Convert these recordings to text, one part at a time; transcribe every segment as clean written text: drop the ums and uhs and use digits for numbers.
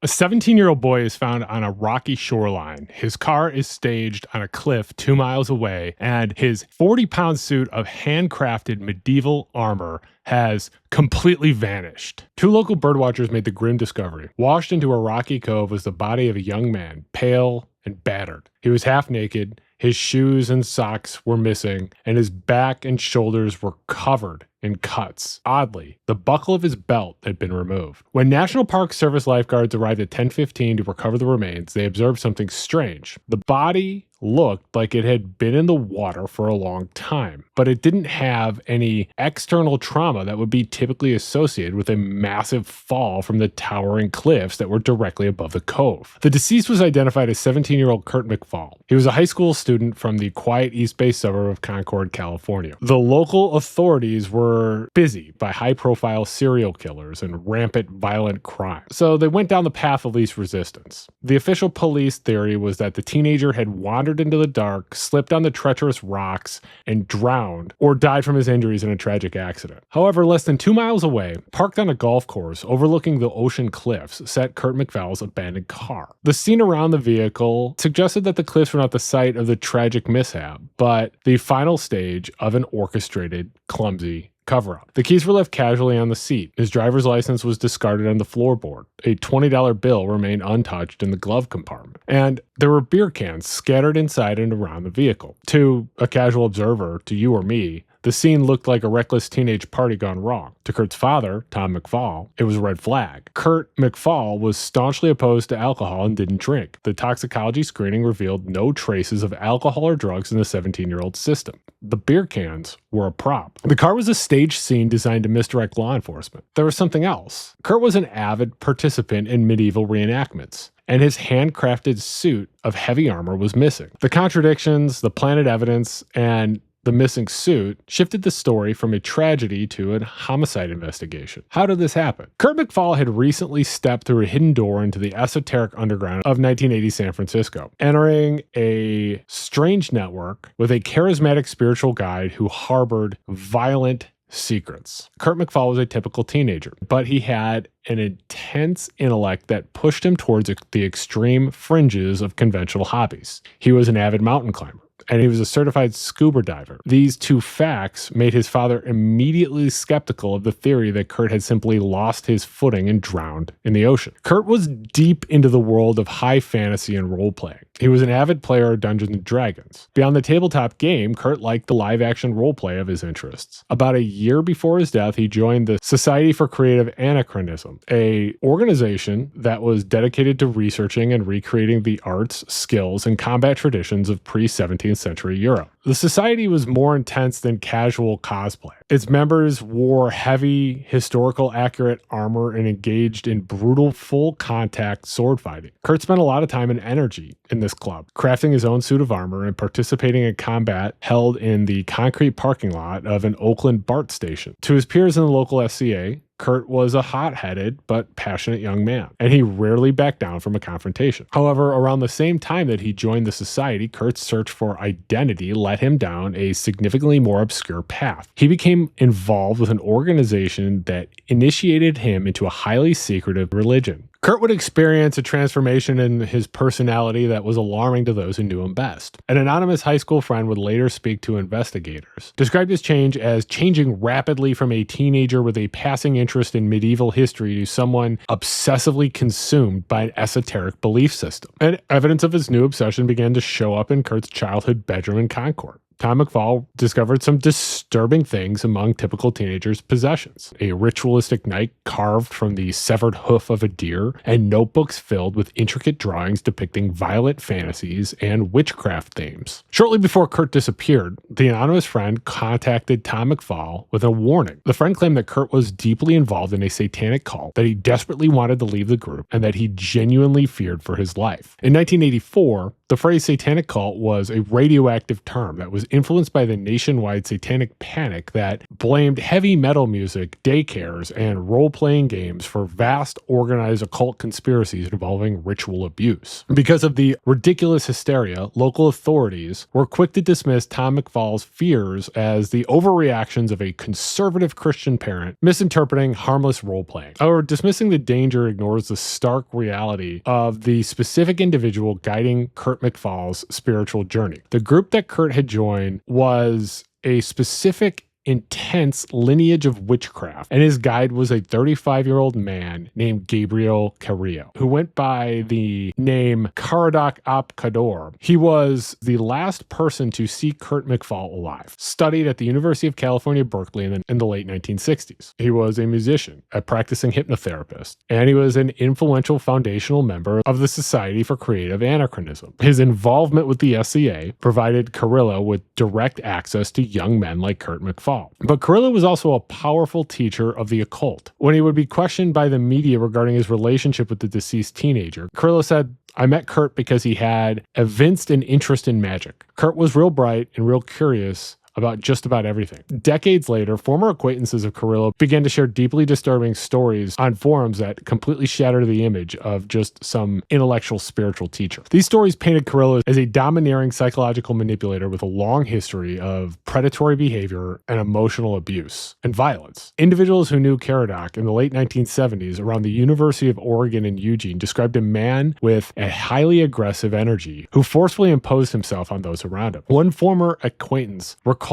A 17-year-old boy is found on a rocky shoreline. His car is staged on a cliff 2 miles away, and his 40-pound suit of handcrafted medieval armor has completely vanished. 2 local birdwatchers made the grim discovery. Washed into a rocky cove was the body of a young man, pale and battered. He was half naked, his shoes and socks were missing, and his back and shoulders were covered in cuts. Oddly, the buckle of his belt had been removed. When National Park Service lifeguards arrived at 10:15 to recover the remains, they observed something strange. The body looked like it had been in the water for a long time, but it didn't have any external trauma that would be typically associated with a massive fall from the towering cliffs that were directly above the cove. The deceased was identified as 17-year-old Kurt McFall. He was a high school student from the quiet East Bay suburb of Concord, California. The local authorities were busy by high-profile serial killers and rampant violent crime, so they went down the path of least resistance. The official police theory was that the teenager had wandered into the dark, slipped on the treacherous rocks, and drowned, or died from his injuries in a tragic accident. However, less than 2 miles away, parked on a golf course overlooking the ocean cliffs, sat Kurt McFall's abandoned car. The scene around the vehicle suggested that the cliffs were not the site of the tragic mishap, but the final stage of an orchestrated, clumsy cover-up. The keys were left casually on the seat. His driver's license was discarded on the floorboard. A $20 bill remained untouched in the glove compartment. And there were beer cans scattered inside and around the vehicle. To a casual observer, to you or me, the scene looked like a reckless teenage party gone wrong. To Kurt's father, Tom McFall, it was a red flag. Kurt McFall was staunchly opposed to alcohol and didn't drink. The toxicology screening revealed no traces of alcohol or drugs in the 17-year-old's system. The beer cans were a prop. The car was a staged scene designed to misdirect law enforcement. There was something else. Kurt was an avid participant in medieval reenactments, and his handcrafted suit of heavy armor was missing. The contradictions, the planted evidence, and the missing suit shifted the story from a tragedy to a homicide investigation. How did this happen? Kurt McFall had recently stepped through a hidden door into the esoteric underground of 1980 San Francisco, entering a strange network with a charismatic spiritual guide who harbored violent secrets. Kurt McFall was a typical teenager, but he had an intense intellect that pushed him towards the extreme fringes of conventional hobbies. He was an avid mountain climber, and he was a certified scuba diver. These 2 facts made his father immediately skeptical of the theory that Kurt had simply lost his footing and drowned in the ocean. Kurt was deep into the world of high fantasy and role-playing. He was an avid player of Dungeons & Dragons. Beyond the tabletop game, Kurt liked the live-action role-play of his interests. About a year before his death, he joined the Society for Creative Anachronism, an organization that was dedicated to researching and recreating the arts, skills, and combat traditions of pre-17th century Europe. The society was more intense than casual cosplay. Its members wore heavy, historical accurate armor and engaged in brutal, full-contact sword fighting. Kurt spent a lot of time and energy in this club, crafting his own suit of armor and participating in combat held in the concrete parking lot of an Oakland BART station. To his peers in the local SCA, Kurt was a hot-headed but passionate young man, and he rarely backed down from a confrontation. However, around the same time that he joined the society, Kurt's search for identity led him down a significantly more obscure path. He became involved with an organization that initiated him into a highly secretive religion. Kurt would experience a transformation in his personality that was alarming to those who knew him best. An anonymous high school friend would later speak to investigators, described his change as changing rapidly from a teenager with a passing interest in medieval history to someone obsessively consumed by an esoteric belief system. And evidence of his new obsession began to show up in Kurt's childhood bedroom in Concord. Tom McFall discovered some disturbing things among typical teenagers' possessions. A ritualistic knife carved from the severed hoof of a deer, and notebooks filled with intricate drawings depicting violent fantasies and witchcraft themes. Shortly before Kurt disappeared, the anonymous friend contacted Tom McFall with a warning. The friend claimed that Kurt was deeply involved in a satanic cult, that he desperately wanted to leave the group, and that he genuinely feared for his life. In 1984, the phrase satanic cult was a radioactive term that was influenced by the nationwide satanic panic that blamed heavy metal music, daycares, and role-playing games for vast organized occult conspiracies involving ritual abuse. Because of the ridiculous hysteria, local authorities were quick to dismiss Tom McFall's fears as the overreactions of a conservative Christian parent misinterpreting harmless role-playing. However, dismissing the danger ignores the stark reality of the specific individual guiding Kurt McFall's spiritual journey. The group that Kurt had joined was a specific intense lineage of witchcraft, and his guide was a 35-year-old man named Gabriel Carrillo, who went by the name Caradoc Apcador. He was the last person to see Kurt McFall alive, studied at the University of California, Berkeley in the late 1960s. He was a musician, a practicing hypnotherapist, and he was an influential foundational member of the Society for Creative Anachronism. His involvement with the SCA provided Carrillo with direct access to young men like Kurt McFall. But Carrillo was also a powerful teacher of the occult. When he would be questioned by the media regarding his relationship with the deceased teenager, Carrillo said, "I met Kurt because he had evinced an interest in magic. Kurt was real bright and real curious about just about everything." Decades later, former acquaintances of Carrillo began to share deeply disturbing stories on forums that completely shattered the image of just some intellectual spiritual teacher. These stories painted Carrillo as a domineering psychological manipulator with a long history of predatory behavior and emotional abuse and violence. Individuals who knew Caradoc in the late 1970s around the University of Oregon in Eugene described a man with a highly aggressive energy who forcefully imposed himself on those around him. One former acquaintance recalled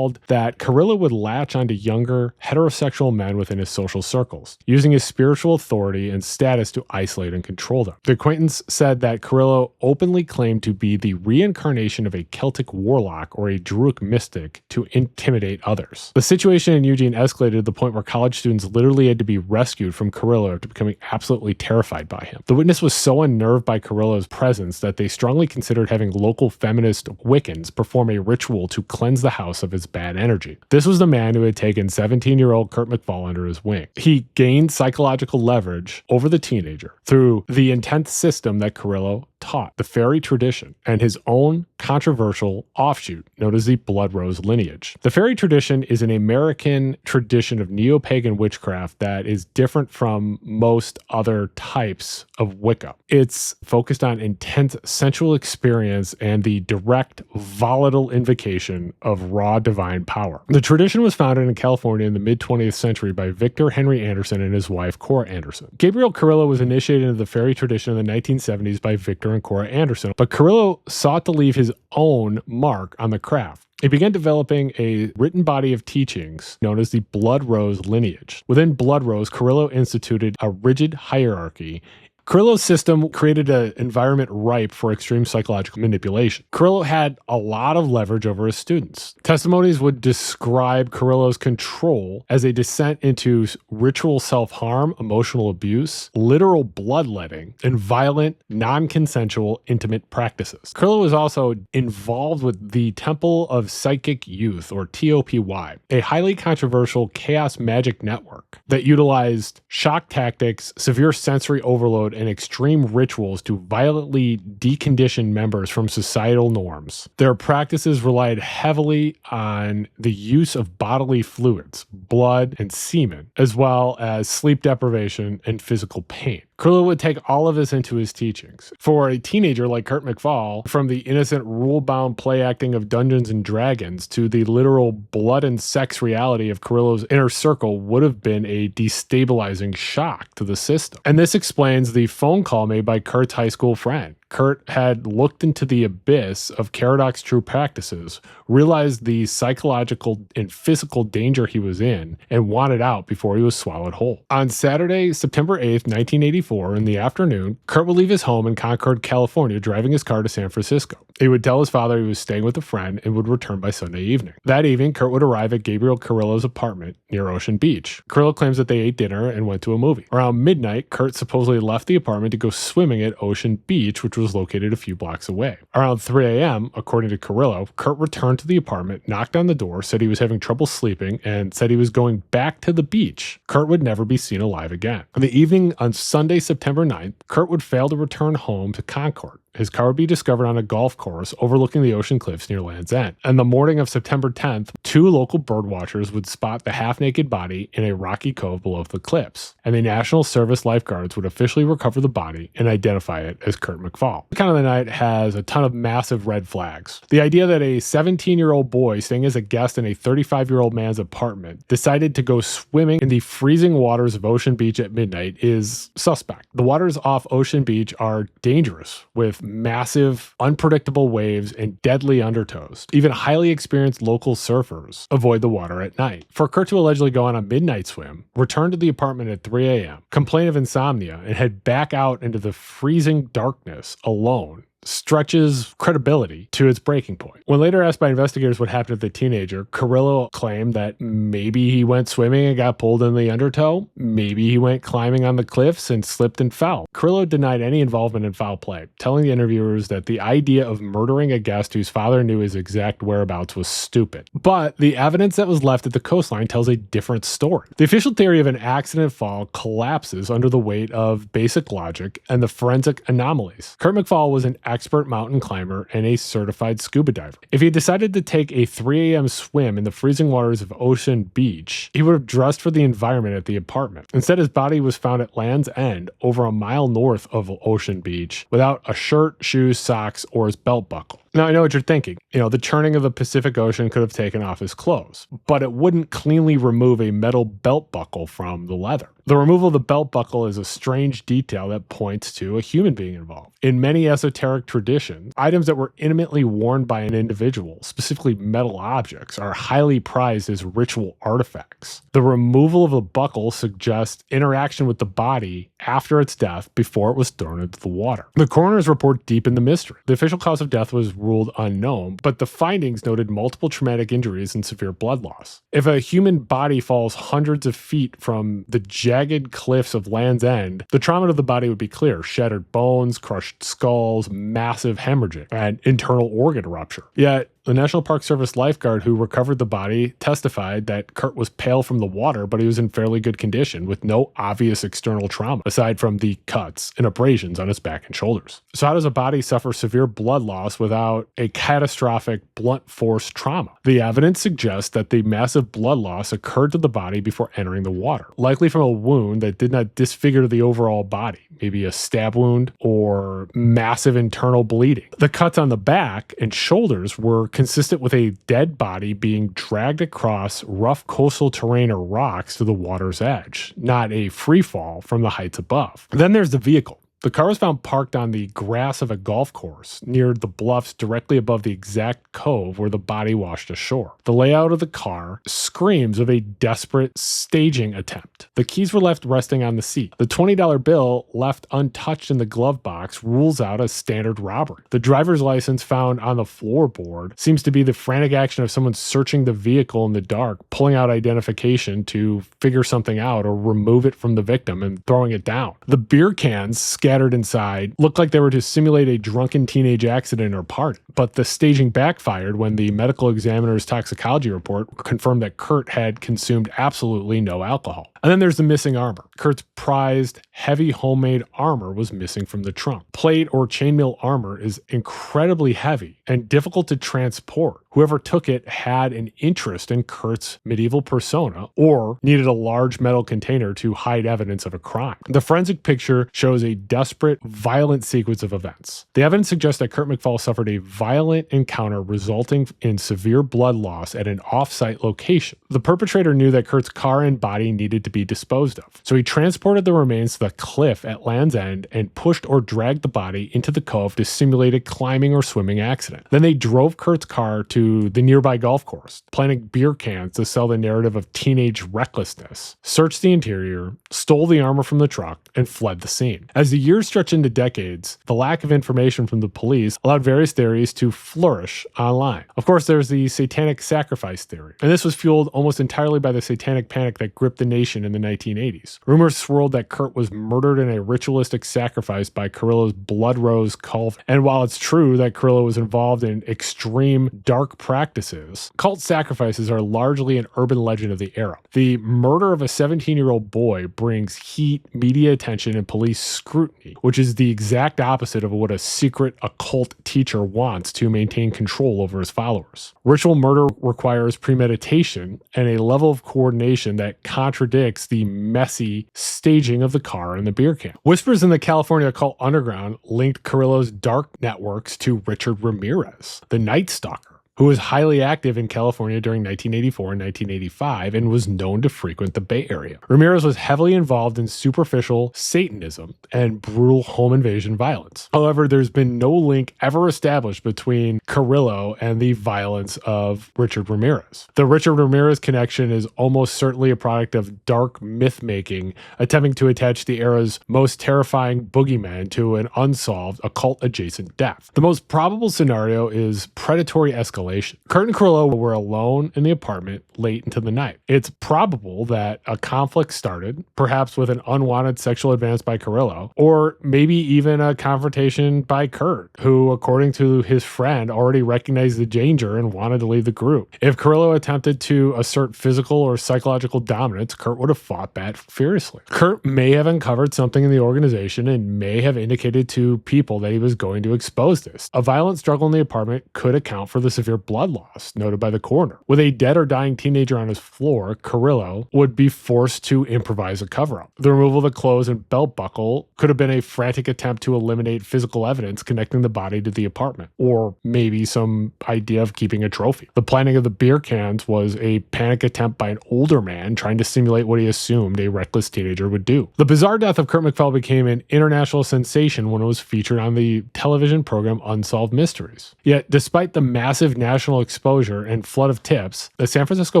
that Carrillo would latch onto younger heterosexual men within his social circles, using his spiritual authority and status to isolate and control them. The acquaintance said that Carrillo openly claimed to be the reincarnation of a Celtic warlock or a Druidic mystic to intimidate others. The situation in Eugene escalated to the point where college students literally had to be rescued from Carrillo after becoming absolutely terrified by him. The witness was so unnerved by Carrillo's presence that they strongly considered having local feminist Wiccans perform a ritual to cleanse the house of its bad energy. This was the man who had taken 17-year-old Kurt McFall under his wing. He gained psychological leverage over the teenager through the intense system that Carrillo taught, the Feri tradition, and his own controversial offshoot known as the Blood Rose lineage. The Feri tradition is an American tradition of neo-pagan witchcraft that is different from most other types of Wicca. It's focused on intense sensual experience and the direct, volatile invocation of raw divine power. The tradition was founded in California in the mid-20th century by Victor Henry Anderson and his wife, Cora Anderson. Gabriel Carrillo was initiated into the Feri tradition in the 1970s by Victor and Cora Anderson, but Carrillo sought to leave his own mark on the craft. He began developing a written body of teachings known as the Blood Rose lineage. Within Blood Rose, Carrillo instituted a rigid hierarchy. Carrillo's system created an environment ripe for extreme psychological manipulation. Carrillo had a lot of leverage over his students. Testimonies would describe Carrillo's control as a descent into ritual self-harm, emotional abuse, literal bloodletting, and violent, non-consensual, intimate practices. Carrillo was also involved with the Temple of Psychic Youth, or TOPY, a highly controversial chaos magic network that utilized shock tactics, severe sensory overload, and extreme rituals to violently decondition members from societal norms. Their practices relied heavily on the use of bodily fluids, blood and semen, as well as sleep deprivation and physical pain. Carrillo would take all of this into his teachings. For a teenager like Kurt McFall, from the innocent rule-bound play acting of Dungeons and Dragons to the literal blood and sex reality of Carrillo's inner circle would have been a destabilizing shock to the system. And this explains the phone call made by Kurt's high school friend. Kurt had looked into the abyss of Caradoc's true practices, realized the psychological and physical danger he was in, and wanted out before he was swallowed whole. On Saturday, September 8th, 1984, in the afternoon, Kurt would leave his home in Concord, California, driving his car to San Francisco. He would tell his father he was staying with a friend and would return by Sunday evening. That evening, Kurt would arrive at Gabriel Carrillo's apartment near Ocean Beach. Carrillo claims that they ate dinner and went to a movie. Around midnight, Kurt supposedly left the apartment to go swimming at Ocean Beach, which was located a few blocks away. Around 3 a.m., according to Carrillo, Kurt returned to the apartment, knocked on the door, said he was having trouble sleeping, and said he was going back to the beach. Kurt would never be seen alive again. On the evening on Sunday, September 9th, Kurt would fail to return home to Concord. His car would be discovered on a golf course overlooking the ocean cliffs near Land's End. And the morning of September 10th, 2 local bird watchers would spot the half-naked body in a rocky cove below the cliffs, and the National Service lifeguards would officially recover the body and identify it as Kurt McFall. The account of the night has a ton of massive red flags. The idea that a 17-year-old boy staying as a guest in a 35-year-old man's apartment decided to go swimming in the freezing waters of Ocean Beach at midnight is suspect. The waters off Ocean Beach are dangerous, with massive, unpredictable waves and deadly undertows. Even highly experienced local surfers avoid the water at night. For Kurt to allegedly go on a midnight swim, return to the apartment at 3 a.m., complain of insomnia, and head back out into the freezing darkness alone stretches credibility to its breaking point. When later asked by investigators what happened to the teenager, Carrillo claimed that maybe he went swimming and got pulled in the undertow. Maybe he went climbing on the cliffs and slipped and fell. Carrillo denied any involvement in foul play, telling the interviewers that the idea of murdering a guest whose father knew his exact whereabouts was stupid. But the evidence that was left at the coastline tells a different story. The official theory of an accident fall collapses under the weight of basic logic and the forensic anomalies. Kurt McFall was an expert mountain climber and a certified scuba diver. If he decided to take a 3 a.m. swim in the freezing waters of Ocean Beach, he would have dressed for the environment at the apartment. Instead, his body was found at Land's End, over a mile north of Ocean Beach, without a shirt, shoes, socks, or his belt buckle. Now, I know what you're thinking. The churning of the Pacific Ocean could have taken off his clothes, but it wouldn't cleanly remove a metal belt buckle from the leather. The removal of the belt buckle is a strange detail that points to a human being involved. In many esoteric traditions, items that were intimately worn by an individual, specifically metal objects, are highly prized as ritual artifacts. The removal of the buckle suggests interaction with the body after its death before it was thrown into the water. The coroner's report deepened the mystery. The official cause of death was ruled unknown, but the findings noted multiple traumatic injuries and severe blood loss. If a human body falls hundreds of feet from the jagged cliffs of Land's End, the trauma to the body would be clear: shattered bones, crushed skulls, massive hemorrhaging, and internal organ rupture. Yet, the National Park Service lifeguard who recovered the body testified that Kurt was pale from the water, but he was in fairly good condition with no obvious external trauma, aside from the cuts and abrasions on his back and shoulders. So how does a body suffer severe blood loss without a catastrophic blunt force trauma? The evidence suggests that the massive blood loss occurred to the body before entering the water, likely from a wound that did not disfigure the overall body, maybe a stab wound or massive internal bleeding. The cuts on the back and shoulders were consistent with a dead body being dragged across rough coastal terrain or rocks to the water's edge, not a free fall from the heights above. Then there's the vehicle. The car was found parked on the grass of a golf course near the bluffs directly above the exact cove where the body washed ashore. The layout of the car screams of a desperate staging attempt. The keys were left resting on the seat. The $20 bill left untouched in the glove box rules out a standard robbery. The driver's license found on the floorboard seems to be the frantic action of someone searching the vehicle in the dark, pulling out identification to figure something out or remove it from the victim and throwing it down. The beer cans scattered inside looked like they were to simulate a drunken teenage accident or party, but the staging backfired when the medical examiner's toxicology report confirmed that Kurt had consumed absolutely no alcohol. And then there's the missing armor. Kurt's prized, heavy homemade armor was missing from the trunk. Plate or chainmail armor is incredibly heavy and difficult to transport. Whoever took it had an interest in Kurt's medieval persona or needed a large metal container to hide evidence of a crime. The forensic picture shows a desperate, violent sequence of events. The evidence suggests that Kurt McFall suffered a violent encounter resulting in severe blood loss at an off-site location. The perpetrator knew that Kurt's car and body needed to be disposed of, so he transported the remains to the cliff at Land's End and pushed or dragged the body into the cove to simulate a climbing or swimming accident. Then they drove Kurt's car to the nearby golf course, planting beer cans to sell the narrative of teenage recklessness, searched the interior, stole the armor from the truck, and fled the scene. As the years stretched into decades, the lack of information from the police allowed various theories to flourish online. Of course, there's the satanic sacrifice theory, and this was fueled almost entirely by the satanic panic that gripped the nation in the 1980s. Rumors swirled that Kurt was murdered in a ritualistic sacrifice by Carrillo's Blood Rose cult, and while it's true that Carrillo was involved in extreme dark dark practices, cult sacrifices are largely an urban legend of the era. The murder of a 17-year-old boy brings heat, media attention, and police scrutiny, which is the exact opposite of what a secret occult teacher wants to maintain control over his followers. Ritual murder requires premeditation and a level of coordination that contradicts the messy staging of the car and the beer can. Whispers in the California occult underground linked Carrillo's dark networks to Richard Ramirez, the Night Stalker, who was highly active in California during 1984 and 1985 and was known to frequent the Bay Area. Ramirez was heavily involved in superficial Satanism and brutal home invasion violence. However, there's been no link ever established between Carrillo and the violence of Richard Ramirez. The Richard Ramirez connection is almost certainly a product of dark myth-making, attempting to attach the era's most terrifying boogeyman to an unsolved, occult-adjacent death. The most probable scenario is predatory escalation. Kurt and Carrillo were alone in the apartment late into the night. It's probable that a conflict started, perhaps with an unwanted sexual advance by Carrillo, or maybe even a confrontation by Kurt, who, according to his friend, already recognized the danger and wanted to leave the group. If Carrillo attempted to assert physical or psychological dominance, Kurt would have fought back furiously. Kurt may have uncovered something in the organization and may have indicated to people that he was going to expose this. A violent struggle in the apartment could account for the severe blood loss noted by the coroner. With a dead or dying teenager on his floor, Carrillo would be forced to improvise a cover-up. The removal of the clothes and belt buckle could have been a frantic attempt to eliminate physical evidence connecting the body to the apartment, or maybe some idea of keeping a trophy. The planting of the beer cans was a panic attempt by an older man trying to simulate what he assumed a reckless teenager would do. The bizarre death of Kurt McFall became an international sensation when it was featured on the television program Unsolved Mysteries. Yet, despite the massive national exposure and flood of tips, the San Francisco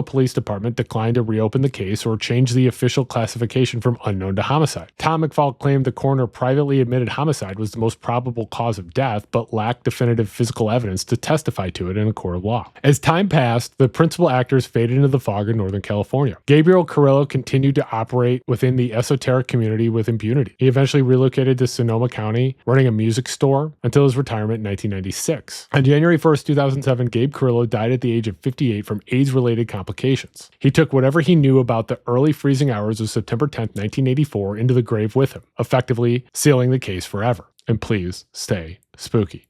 Police Department declined to reopen the case or change the official classification from unknown to homicide. Tom McFall claimed the coroner privately admitted homicide was the most probable cause of death, but lacked definitive physical evidence to testify to it in a court of law. As time passed, the principal actors faded into the fog in Northern California. Gabriel Carrillo continued to operate within the esoteric community with impunity. He eventually relocated to Sonoma County, running a music store until his retirement in 1996. On January 1st, 2007, Gabe Carrillo died at the age of 58 from AIDS-related complications. He took whatever he knew about the early freezing hours of September 10th, 1984 into the grave with him, effectively sealing the case forever. And please stay spooky.